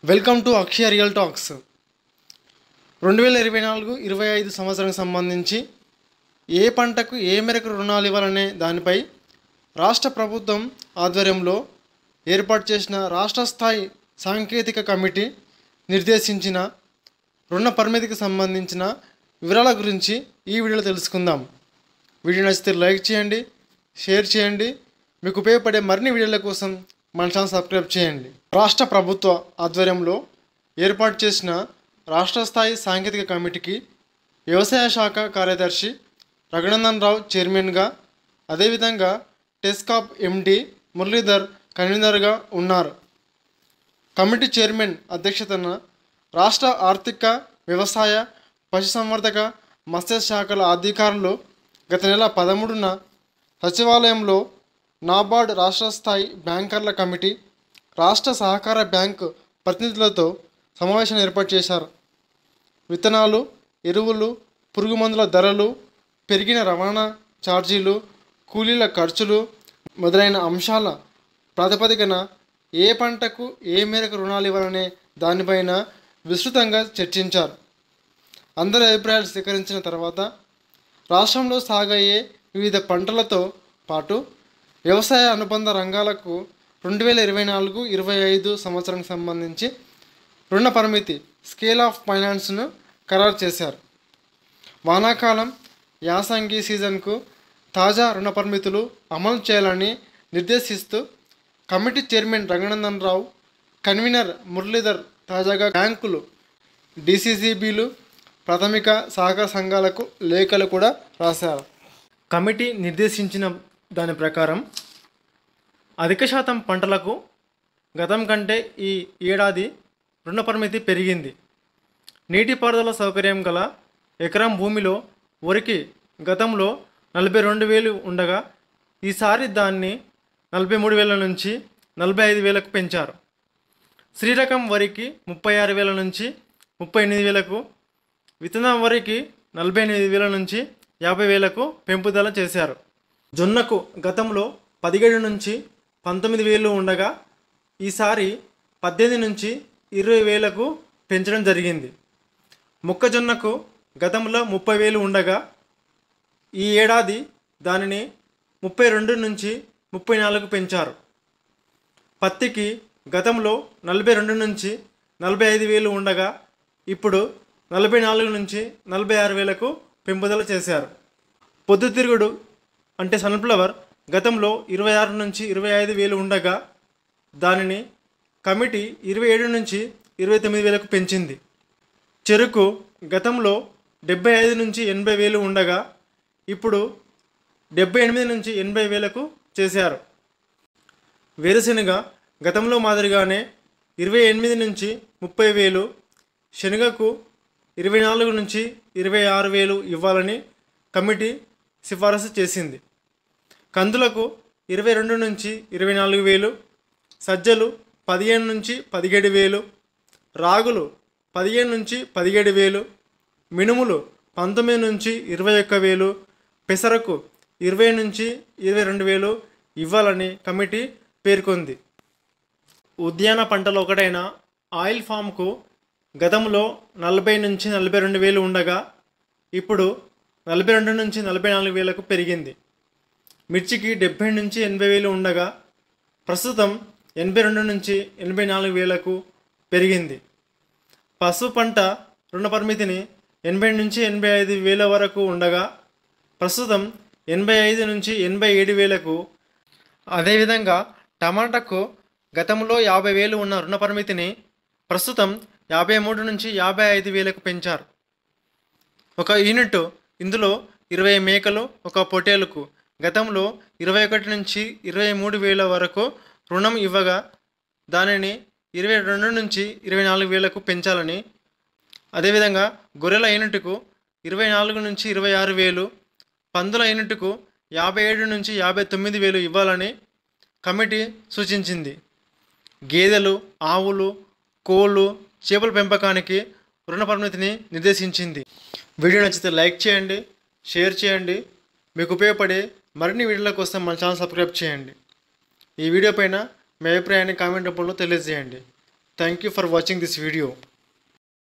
Welcome to Akshaya real talks. 2024-25 సంవత్సరానికి సంబంధించి ఏ పంటకు ఏ మేరకు రుణాలు ఇవ్వాలనే దానిపై రాష్ట్ర ప్రభుత్వం ఆధ్వర్యంలో ఏర్పాటు చేసిన రాష్ట్ర స్థాయి సాంకేతిక కమిటీ నిర్దేశించిన రుణ పరిమితికి సంబంధించిన వివరాల గురించి ఈ వీడియోలో తెలుసుకుందాం. వీడియో నచ్చితే లైక్ చేయండి, షేర్ చేయండి. మీకు ఉపయోగపడే మరిన్ని వీడియోల కోసం మన ఛానల్ సబ్స్క్రైబ్ చేయండి. రాష్ట్ర ప్రభుత్వ ఆధ్వర్యంలో ఏర్పాటు చేసిన రాష్ట్ర స్థాయి సాంకేతిక కమిటీకి వ్యవసాయ శాఖ కార్యదర్శి రఘునందన్ రావు చైర్మన్గా, అదేవిధంగా టెస్కాప్ ఎండి మురళీధర్ కన్వీనర్గా ఉన్నారు. కమిటీ చైర్మన్ అధ్యక్షతన రాష్ట్ర ఆర్థిక, వ్యవసాయ, పశుసంవర్ధక, మత్స్య శాఖల అధికారులు గత నెల 13న సచివాలయంలో నాబార్డ్ రాష్ట్ర స్థాయి బ్యాంకర్ల కమిటీ, రాష్ట్ర సహకార బ్యాంకు ప్రతినిధులతో సమావేశం ఏర్పాటు చేశారు. విత్తనాలు, ఎరువులు, పురుగు మందుల ధరలు, పెరిగిన రవాణా ఛార్జీలు, కూలీల ఖర్చులు మొదలైన అంశాల ప్రాతిపదికన ఏ పంటకు ఏ మేరకు రుణాలు ఇవ్వాలనే దానిపైన విస్తృతంగా చర్చించారు. అందరి అభిప్రాయాలు స్వీకరించిన తర్వాత రాష్ట్రంలో సాగయ్యే వివిధ పంటలతో పాటు వ్యవసాయ అనుబంధ రంగాలకు 2024-25 సంవత్సరానికి సంబంధించి రుణ పరిమితి స్కేల్ ఆఫ్ ఫైనాన్స్ను ఖరారు చేశారు. వానాకాలం, యాసంగి సీజన్కు తాజా రుణ పరిమితులు అమలు చేయాలని నిర్దేశిస్తూ committee chairman Raghunandan Rao, convener Muralidhar తాజాగా బ్యాంకులు, డిసిసిబిలు, ప్రాథమిక సహకార సంఘాలకు లేఖలు కూడా రాశారు. కమిటీ నిర్దేశించిన దాని ప్రకారం అధిక శాతం పంటలకు గతం కంటే ఈ ఏడాది రుణ పరిమితి పెరిగింది. నీటిపారుదల సౌకర్యం గల ఎకరం భూమిలో వరికి గతంలో 42,000 ఉండగా ఈసారి దాన్ని 43,000 నుంచి 45,000కు పెంచారు. శ్రీరకం వరికి 36,000 నుంచి 38,000కు, విత్తనం వరికి 48,000 నుంచి 50,000కు పెంపుదల చేశారు. జొన్నకు గతంలో 17 నుంచి 19,000 ఉండగా ఈసారి 18 నుంచి 20,000కు పెంచడం జరిగింది. మొక్కజొన్నకు గతంలో 30,000 ఉండగా ఈ ఏడాది దానిని 32 నుంచి 34కు పెంచారు. పత్తికి గతంలో 42 నుంచి 45,000 ఉండగా ఇప్పుడు 44 నుంచి 46,000కు పెంపుదల చేశారు. పొద్దుతిరుగుడు అంటే సన్ఫ్లవర్ గతంలో 26 నుంచి 25,000 ఉండగా దానిని కమిటీ 27 నుంచి 29,000కు పెంచింది. చెరుకు గతంలో 75 నుంచి 80,000 ఉండగా ఇప్పుడు 78 నుంచి 80,000కు చేశారు. వేరుశెనగ గతంలో మాదిరిగానే 28 నుంచి 30,000, శనగకు 24 నుంచి 26,000 ఇవ్వాలని కమిటీ సిఫారసు చేసింది. కందులకు 22 నుంచి 24,000, సజ్జలు 15 నుంచి 17,000, రాగులు 15 నుంచి 17,000, మినుములు 19 నుంచి 21,000, పెసరకు 20 నుంచి 22,000 ఇవ్వాలని కమిటీ పేర్కొంది. ఉద్యాన పంటలు ఒకటైన ఆయిల్ ఫామ్కు గతంలో 40 నుంచి 42,000 ఉండగా ఇప్పుడు 42 నుంచి 44,000కు పెరిగింది. మిర్చికి 70 నుంచి 80,000 ఉండగా ప్రస్తుతం 82 నుంచి 84,000కు పెరిగింది. పసుపు పంట రుణ పరిమితిని 80 నుంచి 85,000 వరకు ఉండగా ప్రస్తుతం 85 నుంచి 87,000కు, అదేవిధంగా టమాటాకు గతంలో 50,000 ఉన్న రుణ పరిమితిని ప్రస్తుతం 53 నుంచి 55,000కు పెంచారు. ఒక యూనిట్, ఇందులో 20 మేకలు, ఒక పొట్టేలుకు గతంలో 21 నుంచి 23,000 వరకు రుణం ఇవ్వగా దానిని 22 నుంచి 24,000కు పెంచాలని, అదేవిధంగా గొర్రెల యూనిట్కు 24 నుంచి 26,000, పందుల యూనిట్కు 57 నుంచి 59,000 ఇవ్వాలని కమిటీ సూచించింది. గేదెలు, ఆవులు, కోళ్ళు, చేపల పెంపకానికి రుణ పరిమితిని నిర్దేశించింది. వీడియో నచ్చితే లైక్ చేయండి, షేర్ చేయండి. మీకు ఉపయోగపడే మరిన్ని వీడియోల కోసం మన ఛానల్ సబ్స్క్రైబ్ చేయండి. ఈ వీడియో పైన మీ అభిప్రాయాన్ని కామెంట్ రూపంలో తెలియజేయండి. Thank you for watching this video.